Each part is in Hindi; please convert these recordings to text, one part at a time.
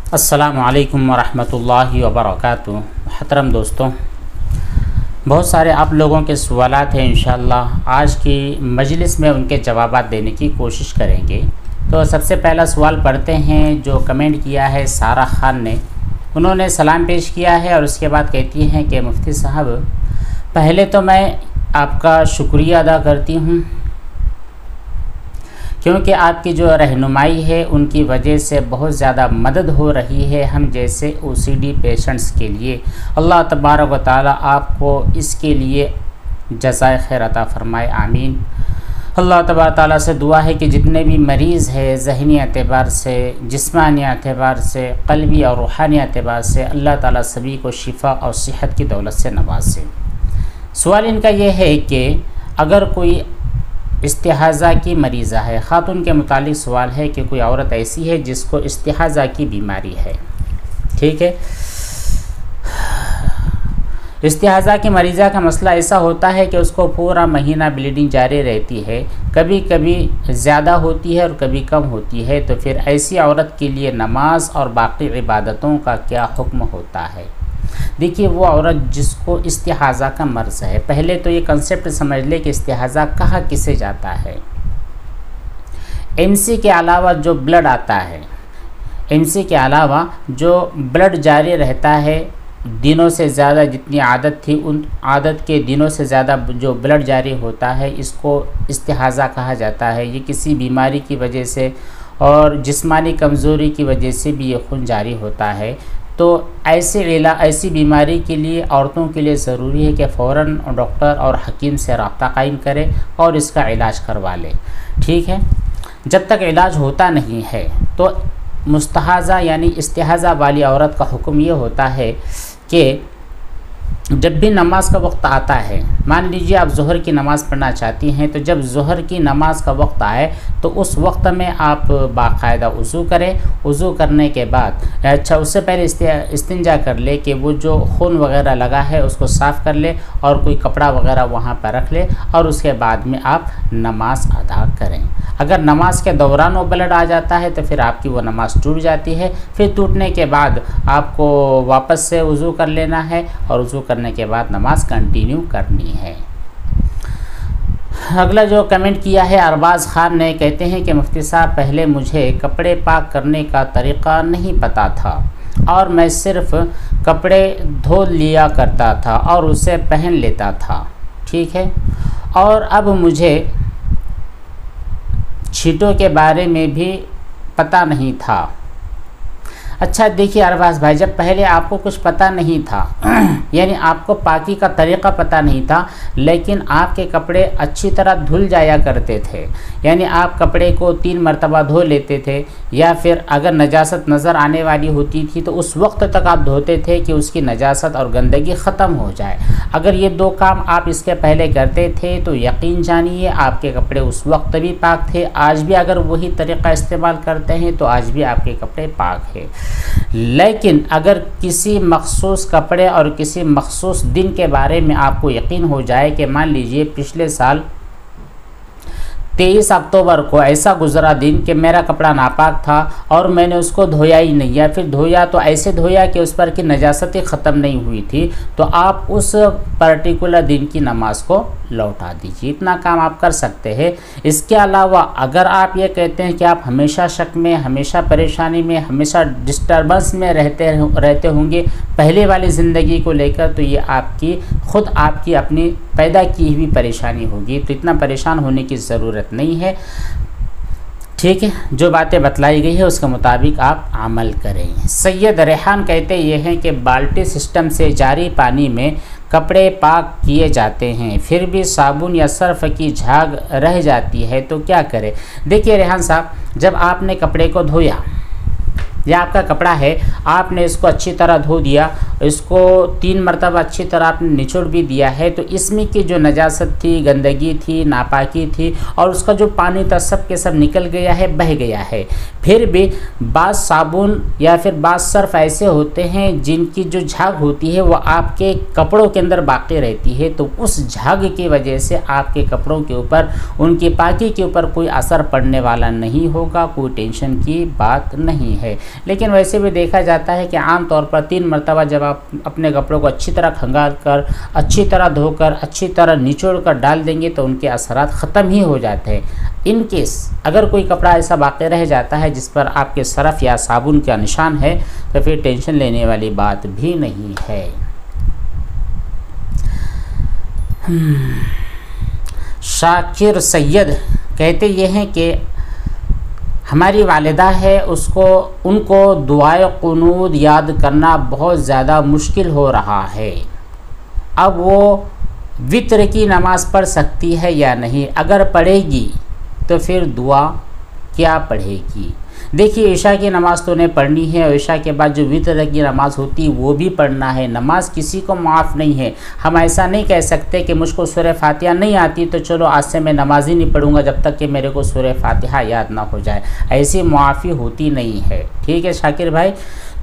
अस्सलामु अलैकुम वरहमतुल्लाहि वबरकातुहू। मोहतरम दोस्तों, बहुत सारे आप लोगों के सवालात हैं। इंशाअल्लाह आज की मजलिस में उनके जवाबात देने की कोशिश करेंगे। तो सबसे पहला सवाल पढ़ते हैं जो कमेंट किया है सारा ख़ान ने। उन्होंने सलाम पेश किया है और उसके बाद कहती हैं कि मुफ्ती साहब, पहले तो मैं आपका शुक्रिया अदा करती हूँ क्योंकि आपकी जो रहनुमाई है उनकी वजह से बहुत ज़्यादा मदद हो रही है हम जैसे ओसीडी पेशेंट्स के लिए। अल्लाह तबारक व तआला आपको इसके लिए जज़ाए खैर अता फ़रमाए, आमीन। अल्लाह तबारक ताला से दुआ है कि जितने भी मरीज़ है ज़हनी एतबार से, जिस्मानी एतबार से, क़ल्बी और रूहानी एतबार से, अल्लाह ताला सभी को शिफ़ा और सेहत की दौलत से नवाज़े। सवाल इनका ये है कि अगर कोई इस्तिहाज़ा की मरीज़ा है, ख़ातून के मुतालिक सवाल है कि कोई औरत ऐसी है जिसको इस्तिहाज़ा की बीमारी है, ठीक है। इस्तिहाज़ा की मरीज़ा का मसला ऐसा होता है कि उसको पूरा महीना ब्लीडिंग जारी रहती है, कभी कभी ज़्यादा होती है और कभी कम होती है। तो फिर ऐसी औरत के लिए नमाज और बाकी इबादतों का क्या हुक्म होता है। देखिए, वो औरत जिसको इस्तिहाज़ा का मर्ज़ है, पहले तो ये कंसेप्ट समझ ले कि इस्तिहाज़ा कहाँ किसे जाता है। एमसी के अलावा जो ब्लड आता है, एमसी के अलावा जो ब्लड जारी रहता है दिनों से ज़्यादा, जितनी आदत थी उन आदत के दिनों से ज़्यादा जो ब्लड जारी होता है, इसको इस्तिहाज़ा कहा जाता है। ये किसी बीमारी की वजह से और जिस्मानी कमज़ोरी की वजह से भी ये खून जारी होता है। तो ऐसी बीमारी के लिए औरतों के लिए ज़रूरी है कि फ़ौरन डॉक्टर और हकीम से रब्ता कायम करें और इसका इलाज करवा लें, ठीक है। जब तक इलाज होता नहीं है तो मुस्तहाज़ा यानी इस्तिहाज़ा वाली औरत का हुक्म ये होता है कि जब भी नमाज का वक्त आता है, मान लीजिए आप ज़ोहर की नमाज़ पढ़ना चाहती हैं, तो जब ज़ोहर की नमाज का वक्त आए तो उस वक्त में आप बाकायदा वज़ू करें। वज़ू करने के बाद उससे पहले इस्तिंजा कर ले कि वो जो खून वगैरह लगा है उसको साफ़ कर ले और कोई कपड़ा वगैरह वहाँ पर रख ले और उसके बाद में आप नमाज अदा करें। अगर नमाज के दौरान वो ब्लड आ जाता है तो फिर आपकी वो नमाज़ टूट जाती है। फिर टूटने के बाद आपको वापस से वज़ू कर लेना है और वज़ू करने के बाद नमाज कंटिन्यू करनी है। अगला जो कमेंट किया है अरबाज़ ख़ान ने, कहते हैं कि मुफ्ती साहब, पहले मुझे कपड़े पाक करने का तरीक़ा नहीं पता था और मैं सिर्फ़ कपड़े धो लिया करता था और उसे पहन लेता था, ठीक है। और अब मुझे छींटों के बारे में भी पता नहीं था। अच्छा देखिए अरबाज़ भाई, जब पहले आपको कुछ पता नहीं था यानी आपको पाकी का तरीक़ा पता नहीं था, लेकिन आपके कपड़े अच्छी तरह धुल जाया करते थे, यानी आप कपड़े को 3 मरतबा धो लेते थे, या फिर अगर नजासत नज़र आने वाली होती थी तो उस वक्त तक आप धोते थे कि उसकी नजासत और गंदगी ख़त्म हो जाए। अगर ये 2 काम आप इसके पहले करते थे तो यकीन जानिए आपके कपड़े उस वक्त भी पाक थे। आज भी अगर वही तरीक़ा इस्तेमाल करते हैं तो आज भी आपके कपड़े पाक हैं। लेकिन अगर किसी मखसूस कपड़े और किसी मखसूस दिन के बारे में आपको यकीन हो जाए कि मान लीजिए पिछले साल 23 अक्टूबर को ऐसा गुजरा दिन कि मेरा कपड़ा नापाक था और मैंने उसको धोया ही नहीं, या फिर धोया तो ऐसे धोया कि उस पर की नजासत ही ख़त्म नहीं हुई थी, तो आप उस पर्टिकुलर दिन की नमाज को लौटा दीजिए। इतना काम आप कर सकते हैं। इसके अलावा अगर आप ये कहते हैं कि आप हमेशा शक में, हमेशा परेशानी में, हमेशा डिस्टर्बेंस में रहते होंगे पहले वाली ज़िंदगी को लेकर, तो ये आपकी अपनी पैदा की हुई परेशानी होगी। तो इतना परेशान होने की ज़रूरत नहीं है, ठीक है। जो बातें बतलाई गई है उसके मुताबिक आप अमल करें। सैयद रेहान कहते ये हैं कि बाल्टी सिस्टम से जारी पानी में कपड़े पाक किए जाते हैं, फिर भी साबुन या सर्फ की झाग रह जाती है, तो क्या करें। देखिए रेहान साहब, जब आपने कपड़े को धोया या आपका कपड़ा है, आपने इसको अच्छी तरह धो दिया इसको 3 मरतबा अच्छी तरह आपने निचोड़ भी दिया है तो इसमें की जो नजासत थी, गंदगी थी, नापाकी थी और उसका जो पानी था सब के सब निकल गया है, बह गया है। फिर भी बाज़ साबुन या फिर बाज़ सर्फ ऐसे होते हैं जिनकी जो झाग होती है वो आपके कपड़ों के अंदर बाकी रहती है, तो उस झाग की वजह से आपके कपड़ों के ऊपर, उनकी पाकी के ऊपर कोई असर पड़ने वाला नहीं होगा, कोई टेंशन की बात नहीं है। लेकिन वैसे भी देखा जाता है कि आम तौर पर 3 मरतबा जब आप अपने कपड़ों को अच्छी तरह खंगाल कर, अच्छी तरह धोकर, अच्छी तरह निचोड़ कर डाल देंगे तो उनके असरात ख़त्म ही हो जाते हैं। इन केस अगर कोई कपड़ा ऐसा बाकी रह जाता है जिस पर आपके सरफ या साबुन का निशान है तो फिर टेंशन लेने वाली बात भी नहीं है। शाकिर सैयद कहते ये हैं कि हमारी वालिदा है, उनको दुआए कुनूद याद करना बहुत ज़्यादा मुश्किल हो रहा है। अब वो वित्र की नमाज़ पढ़ सकती है या नहीं? अगर पढ़ेगी तो फिर दुआ क्या पढ़ेगी? देखिए, ईशा की नमाज़ तो उन्हें पढ़नी है और ईशा के बाद जो वितर की नमाज़ होती है वो भी पढ़ना है। नमाज किसी को माफ़ नहीं है। हम ऐसा नहीं कह सकते कि मुझको सूरह फातिहा नहीं आती तो चलो आज से मैं नमाज ही नहीं पढ़ूंगा जब तक कि मेरे को सूरह फातिहा याद ना हो जाए। ऐसी मुआफ़ी होती नहीं है। ठीक है शाकिर भाई,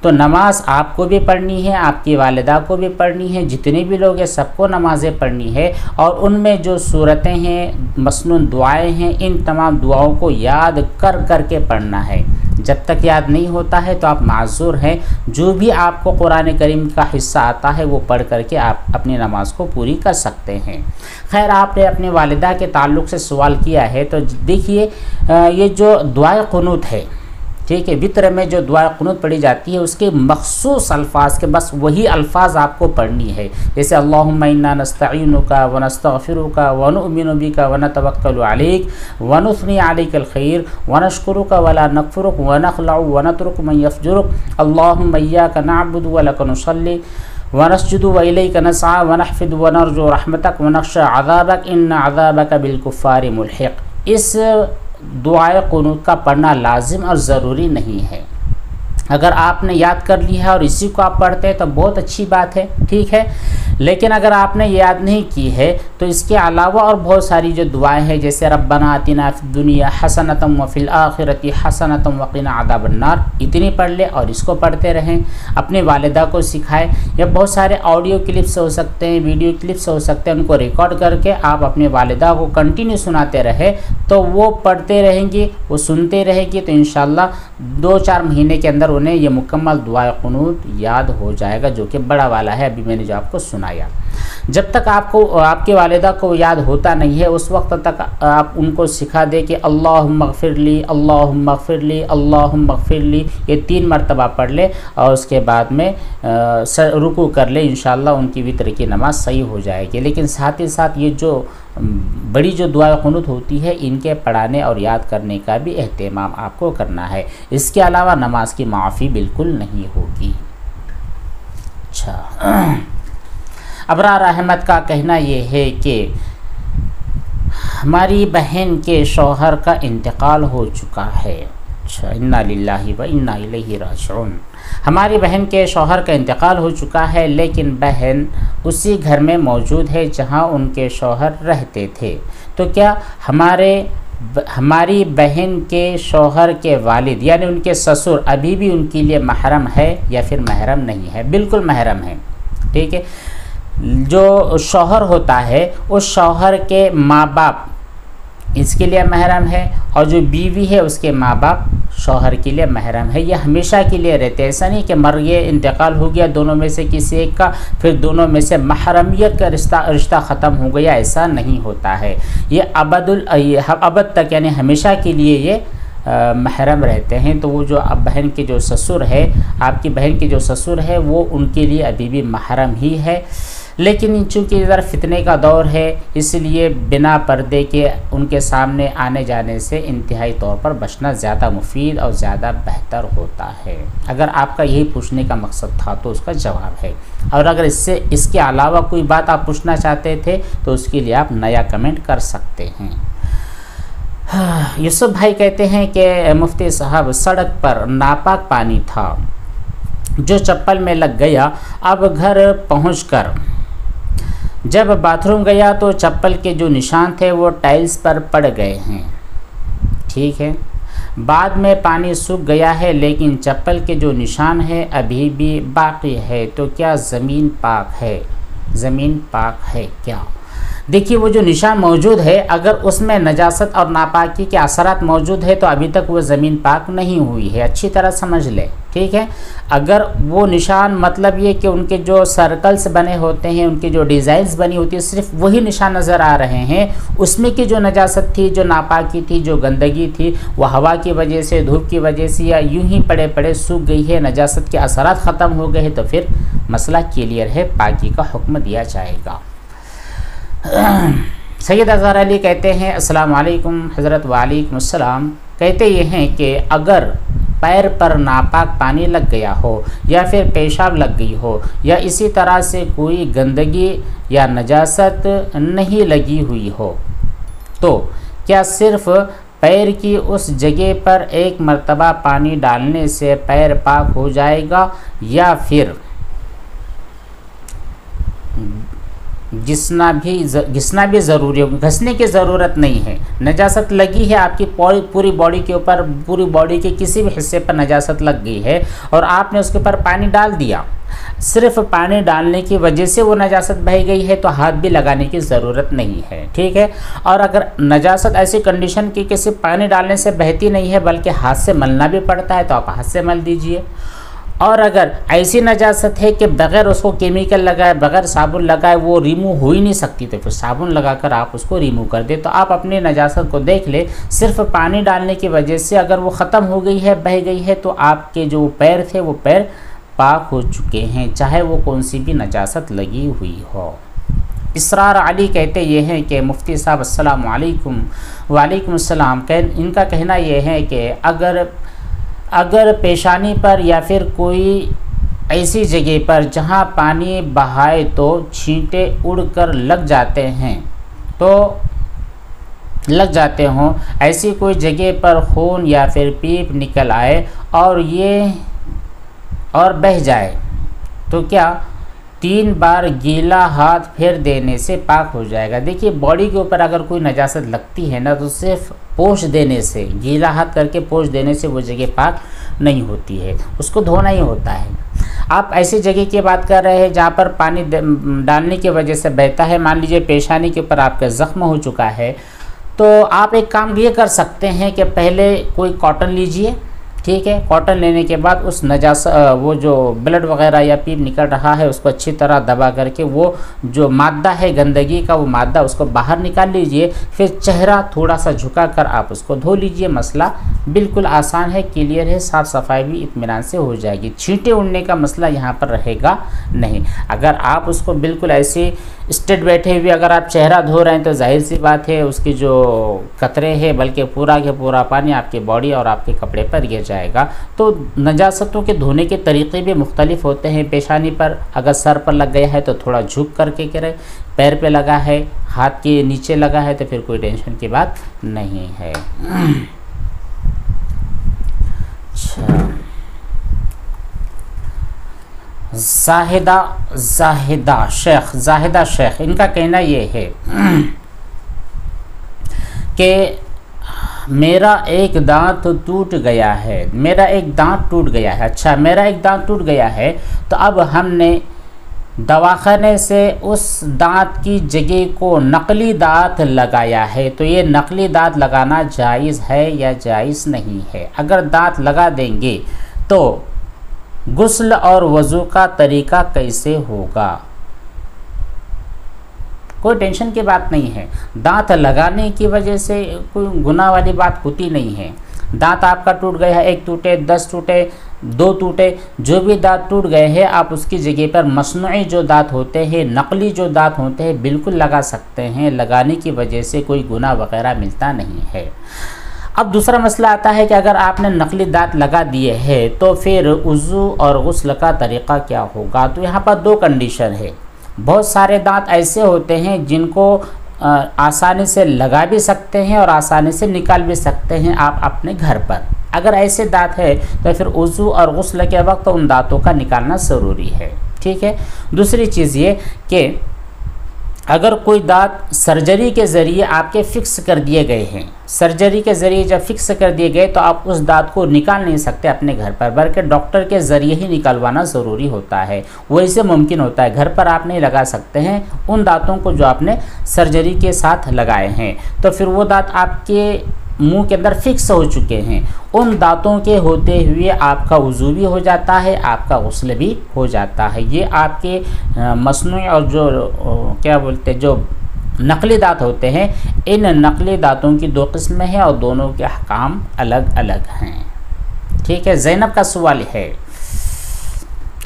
तो नमाज आपको भी पढ़नी है, आपकी वालिदा को भी पढ़नी है, जितने भी लोग हैं सबको नमाज़ें पढ़नी है और उनमें जो सूरतें हैं, मसनून दुआएं हैं, इन तमाम दुआओं को याद कर कर के पढ़ना है। जब तक याद नहीं होता है तो आप माज़ूर हैं। जो भी आपको कुरान करीम का हिस्सा आता है वो पढ़ करके आप अपनी नमाज को पूरी कर सकते हैं। खैर, आपने अपने वालिदा के ताल्लुक़ से सवाल किया है तो देखिए, ये जो दुआए कुनूत है, ठीक है, वित्र में जो दुआ कुनूत पढ़ी जाती है उसके मखसूस अल्फाज के बस वही अल्फाज आपको पढ़नी है। जैसे अल्लाहुम्मा इन्ना नस्तईनुका व नस्तगफिरुका व नुमिनु बिका व नतवक्कलु अलैक व नुस्नी अलैकल खैर व नशकुरुका व ला नकफुरुक व नखलउ व नतरुक मन यफजुरुक अल्लाहुम्मा इय्याका नअबुदु व लका नुसल्ली व नस्जुदु व इलैका नसअ व नहफिदु व नरजु रहमतक व नख्शा अज़ाबक इन्ना अज़ाबक बिलकुफ़ारि मुल्हिक़। इस दुआए कुनूत का पढ़ना लाजिम और ज़रूरी नहीं है। अगर आपने याद कर लिया है और इसी को आप पढ़ते हैं तो बहुत अच्छी बात है, ठीक है। लेकिन अगर आपने याद नहीं की है तो इसके अलावा और बहुत सारी जो दुआएं हैं, जैसे रब्बना आतिना फिद दुनिया हसनतम व फिल आखिरती हसनतम व क़िना अज़ाबन्नार, इतनी पढ़ ले और इसको पढ़ते रहें। अपने वालिदा को सिखाएं। या बहुत सारे ऑडियो क्लिप्स हो सकते हैं, वीडियो क्लिप्स हो सकते हैं, उनको रिकॉर्ड करके आप अपने वालिदा को कंटिन्यू सुनाते रहे तो वो पढ़ते रहेंगी, वो सुनते रहेंगी, तो इंशाअल्लाह 2-4 महीने के अंदर उन्हें ये मुकम्मल दुआ कुनूत याद हो जाएगा, जो कि बड़ा वाला है। अभी मैंने जो आपको सुनाया, जब तक आपको आपके वालिदा को याद होता नहीं है उस वक्त तक आप उनको सिखा दे कि अल्लाहुम्मा ग़फ़िरली अल्लाहुम्मा ग़फ़िरली अल्लाहुम्मा ग़फ़िरली, ये 3 मरतबा पढ़ ले और उसके बाद में रुकू कर ले। इंशाअल्लाह उनकी वितर की नमाज सही हो जाएगी। लेकिन साथ ही साथ ये जो बड़ी जो दुआ कुनूत होती है इनके पढ़ाने और याद करने का भी एहतमाम आपको करना है। इसके अलावा नमाज की माफ़ी बिल्कुल नहीं होगी। अच्छा, अबरार अहमद का कहना ये है कि हमारी बहन के शौहर का इंतकाल हो चुका है। अच्छा, इन्ना लिल्लाहि व इन्ना इलैहि राजिऊन। हमारी बहन के शौहर का इंतकाल हो चुका है, लेकिन बहन उसी घर में मौजूद है जहां उनके शौहर रहते थे। तो क्या हमारी बहन के शौहर के वालिद यानी उनके ससुर अभी भी उनके लिए महरम है या फिर महरम नहीं है? बिल्कुल महरम है, ठीक है। जो शौहर होता है उस शौहर के माँ बाप इसके लिए महरम है और जो बीवी है उसके माँ बाप शौहर के लिए महरम है। ये हमेशा के लिए रहते हैं। ऐसा नहीं कि मर गए, इंतकाल हो गया दोनों में से किसी एक का, फिर दोनों में से महरमियत का रिश्ता ख़त्म हो गया, ऐसा नहीं होता है। ये अबद तक यानी हमेशा के लिए ये महरम रहते हैं। तो वो जो बहन के जो ससुर है, आपकी बहन के जो ससुर है, वो उनके लिए अभी भी महरम ही है। लेकिन चूँकि इधर फितने का दौर है इसलिए बिना पर्दे के उनके सामने आने जाने से इंतहाई तौर पर बचना ज़्यादा मुफीद और ज़्यादा बेहतर होता है। अगर आपका यही पूछने का मकसद था तो उसका जवाब है। और अगर इसके अलावा कोई बात आप पूछना चाहते थे तो उसके लिए आप नया कमेंट कर सकते हैं। यूसुफ भाई कहते हैं कि मुफ्ती साहब, सड़क पर नापाक पानी था जो चप्पल में लग गया। अब घर पहुंचकर जब बाथरूम गया तो चप्पल के जो निशान थे वो टाइल्स पर पड़ गए हैं। ठीक है, बाद में पानी सूख गया है लेकिन चप्पल के जो निशान है अभी भी बाकी है। तो क्या ज़मीन पाक है? ज़मीन पाक है क्या? देखिए, वो जो निशान मौजूद है, अगर उसमें नजासत और नापाकी के असरात मौजूद है तो अभी तक वो ज़मीन पाक नहीं हुई है। अच्छी तरह समझ ले, ठीक है। अगर वो निशान मतलब ये कि उनके जो सर्कल्स बने होते हैं, उनकी जो डिज़ाइंस बनी होती है, सिर्फ वही निशान नज़र आ रहे हैं, उसमें की जो नजासत थी, जो नापाकी थी, जो गंदगी थी, वो हवा की वजह से, धूप की वजह से या यूं ही पड़े पड़े सूख गई है, नजासत के असरात ख़त्म हो गए हैं, तो फिर मसला क्लियर है, पाकी का हुक्म दिया जाएगा। सैयद अज़हर अली कहते हैं, अस्सलाम वालेकुम हज़रत। वालेकुम अस्सलाम। कहते ये हैं कि अगर पैर पर नापाक पानी लग गया हो या फिर पेशाब लग गई हो या इसी तरह से कोई गंदगी या नजासत नहीं लगी हुई हो, तो क्या सिर्फ़ पैर की उस जगह पर एक मर्तबा पानी डालने से पैर पाक हो जाएगा या फिर घिसना भी ज़रूरी हो? घिसने की ज़रूरत नहीं है। नजासत लगी है आपकी पूरी बॉडी के ऊपर, पूरी बॉडी के किसी भी हिस्से पर नजासत लग गई है और आपने उसके ऊपर पानी डाल दिया, सिर्फ पानी डालने की वजह से वो नजासत बह गई है, तो हाथ भी लगाने की ज़रूरत नहीं है। ठीक है। और अगर नजासत ऐसी कंडीशन की कि सिर्फ पानी डालने से बहती नहीं है बल्कि हाथ से मलना भी पड़ता है, तो आप हाथ से मल दीजिए। और अगर ऐसी नजासत है कि बग़ैर उसको केमिकल लगाए, बग़ैर साबुन लगाए वो रिमूव हो ही नहीं सकती, तो फिर साबुन लगाकर आप उसको रिमूव कर दें। तो आप अपनी नजासत को देख ले, सिर्फ पानी डालने की वजह से अगर वो ख़त्म हो गई है, बह गई है, तो आपके जो पैर थे वो पैर पाक हो चुके हैं, चाहे वो कौन सी भी नजासत लगी हुई हो। इसरार अली कहते ये हैं कि मुफ्ती साहब अस्सलाम वालेकुम। वालेकुम अस्सलाम। इनका कहना यह है कि अगर पेशानी पर या फिर कोई ऐसी जगह पर जहां पानी बहाए तो छींटे उड़कर लग जाते हों, ऐसी कोई जगह पर खून या फिर पीप निकल आए और बह जाए, तो क्या 3 बार गीला हाथ फेर देने से पाक हो जाएगा? देखिए, बॉडी के ऊपर अगर कोई नजासत लगती है ना, तो सिर्फ पोंछ देने से, गीला हाथ करके पोंछ देने से वो जगह पाक नहीं होती है, उसको धोना ही होता है। आप ऐसी जगह की बात कर रहे हैं जहाँ पर पानी डालने की वजह से बहता है, मान लीजिए पेशानी के ऊपर आपका ज़ख्म हो चुका है, तो आप एक काम ये कर सकते हैं कि पहले कोई कॉटन लीजिए। ठीक है। कॉटन लेने के बाद उस वो जो ब्लड वगैरह या पीप निकल रहा है उसको अच्छी तरह दबा करके वो जो मादा है गंदगी का, वो मादा उसको बाहर निकाल लीजिए। फिर चेहरा थोड़ा सा झुका कर आप उसको धो लीजिए। मसला बिल्कुल आसान है, क्लियर है, साफ़ सफाई भी इत्मीनान से हो जाएगी। छींटे उड़ने का मसला यहाँ पर रहेगा नहीं। अगर आप उसको बिल्कुल ऐसे स्ट्रेट बैठे हुए अगर आप चेहरा धो रहे हैं तो जाहिर सी बात है उसकी जो कतरे हैं, बल्कि पूरा के पूरा पानी आपकी बॉडी और आपके कपड़े पर गिर जाएगा। तो नजासतों के धोने के तरीक़े भी मुख्तलिफ होते हैं। पेशानी पर अगर सर पर लग गया है तो थोड़ा झुक करके करें, पैर पे लगा है, हाथ के नीचे लगा है, तो फिर कोई टेंशन की बात नहीं है। अच्छा, जाहिदा शेख इनका कहना ये है कि मेरा एक दांत टूट गया है। अच्छा, मेरा एक दांत टूट गया है, तो अब हमने दवाखाने से उस दांत की जगह को नकली दांत लगाया है, तो ये नकली दांत लगाना जायज़ है या जायज़ नहीं है? अगर दांत लगा देंगे तो गुस्ल और वज़ू का तरीका कैसे होगा? कोई टेंशन की बात नहीं है। दांत लगाने की वजह से कोई गुनाह वाली बात होती नहीं है। दांत आपका टूट गया है, 1 टूटे, 10 टूटे, 2 टूटे, जो भी दांत टूट गए हैं आप उसकी जगह पर मसनूई जो दांत होते हैं, नकली जो दांत होते हैं, बिल्कुल लगा सकते हैं। लगाने की वजह से कोई गुनाह वगैरह मिलता नहीं है। अब दूसरा मसला आता है कि अगर आपने नकली दांत लगा दिए हैं तो फिर वज़ू और गुस्ल का तरीक़ा क्या होगा? तो यहाँ पर 2 कंडीशन है। बहुत सारे दांत ऐसे होते हैं जिनको आसानी से लगा भी सकते हैं और आसानी से निकाल भी सकते हैं आप अपने घर पर। अगर ऐसे दांत है तो फिर वज़ू और गुस्ल के वक्त उन दांतों का निकालना ज़रूरी है। ठीक है। दूसरी चीज़ ये कि अगर कोई दांत सर्जरी के ज़रिए आपके फ़िक्स कर दिए गए हैं, सर्जरी के ज़रिए जब फिक्स कर दिए गए तो आप उस दांत को निकाल नहीं सकते अपने घर पर, बल्कि डॉक्टर के ज़रिए ही निकलवाना ज़रूरी होता है। वैसे मुमकिन होता है, घर पर आप नहीं लगा सकते हैं उन दांतों को जो आपने सर्जरी के साथ लगाए हैं। तो फिर वो दांत आपके मुंह के अंदर फिक्स हो चुके हैं, उन दांतों के होते हुए आपका वज़ू भी हो जाता है, आपका गुस्ल भी हो जाता है। ये आपके मसनूई और जो क्या बोलते हैं जो नकली दांत होते हैं, इन नकली दांतों की दो किस्में हैं और दोनों के अहकाम अलग अलग हैं। ठीक है। ज़ैनब का सवाल है,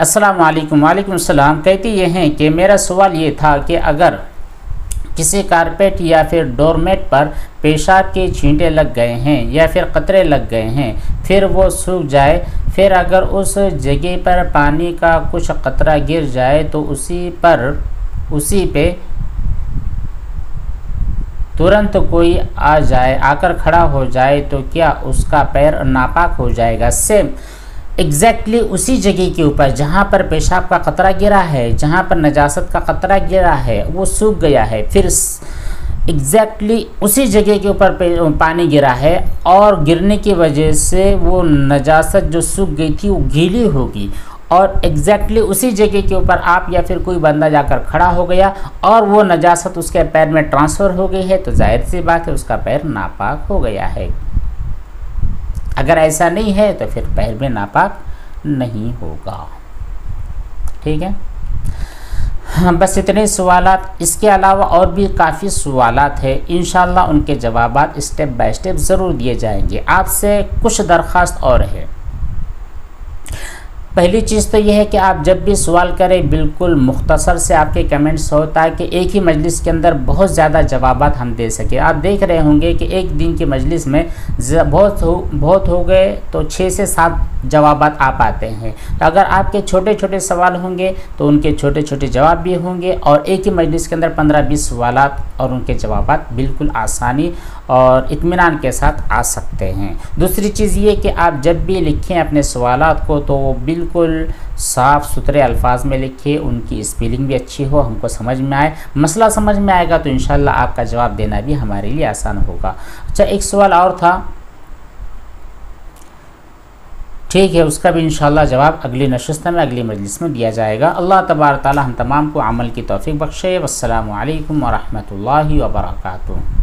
अस्सलाम वालेकुम। वालेकुम सलाम। कहती ये हैं कि मेरा सवाल ये था कि अगर किसी कारपेट या फिर डोरमेट पर पेशाब के छींटे लग गए हैं या फिर कतरे लग गए हैं, फिर वो सूख जाए, फिर अगर उस जगह पर पानी का कुछ कतरा गिर जाए तो उसी पे तुरंत कोई आकर खड़ा हो जाए तो क्या उसका पैर नापाक हो जाएगा? सेम एग्जैक्टली उसी जगह के ऊपर जहाँ पर पेशाब का कतरा गिरा है, जहाँ पर नजासत का कतरा गिरा है, वो सूख गया है, फिर एग्जैक्टली उसी जगह के ऊपर पानी गिरा है और गिरने की वजह से वो नजासत जो सूख गई थी वो गीली होगी, और एग्जैक्टली उसी जगह के ऊपर आप या फिर कोई बंदा जाकर खड़ा हो गया और वो नजासत उसके पैर में ट्रांसफ़र हो गई है, तो जाहिर सी बात है उसका पैर नापाक हो गया है। अगर ऐसा नहीं है तो फिर पैर में नापाक नहीं होगा। ठीक है। हाँ, बस इतने सवालात। इसके अलावा और भी काफ़ी सवालात है, इंशाल्लाह उनके जवाबात स्टेप बाय स्टेप ज़रूर दिए जाएंगे। आपसे कुछ दरख्वास्त और है। पहली चीज़ तो यह है कि आप जब भी सवाल करें बिल्कुल मुख्तसर से आपके कमेंट्स हो, ताकि एक ही मजलिस के अंदर बहुत ज़्यादा जवाबात हम दे सकें। आप देख रहे होंगे कि एक दिन की मजलिस में बहुत हो गए तो 6 से 7 जवाबात आ पाते हैं। तो अगर आपके छोटे छोटे सवाल होंगे तो उनके छोटे छोटे जवाब भी होंगे, और एक ही मजलिस के अंदर 15-20 सवालात और उनके जवाबात बिल्कुल आसानी और इत्मीनान के साथ आ सकते हैं। दूसरी चीज़ ये कि आप जब भी लिखें अपने सवालात को तो वो बिल्कुल साफ़ सुथरे अल्फाज में लिखिए, उनकी स्पेलिंग भी अच्छी हो, हमको समझ में आए। मसला समझ में आएगा तो इंशाल्लाह आपका जवाब देना भी हमारे लिए आसान होगा। अच्छा, एक सवाल और था, ठीक है, उसका भी इंशाल्लाह जवाब अगली नशिस्त में अगली मजलिस में दिया जाएगा। अल्लाह तबारक तआला हम तमाम को अमल की तौफीक बख्शे। वस्सलामु अलैकुम व रहमतुल्लाहि व बरकातुहू।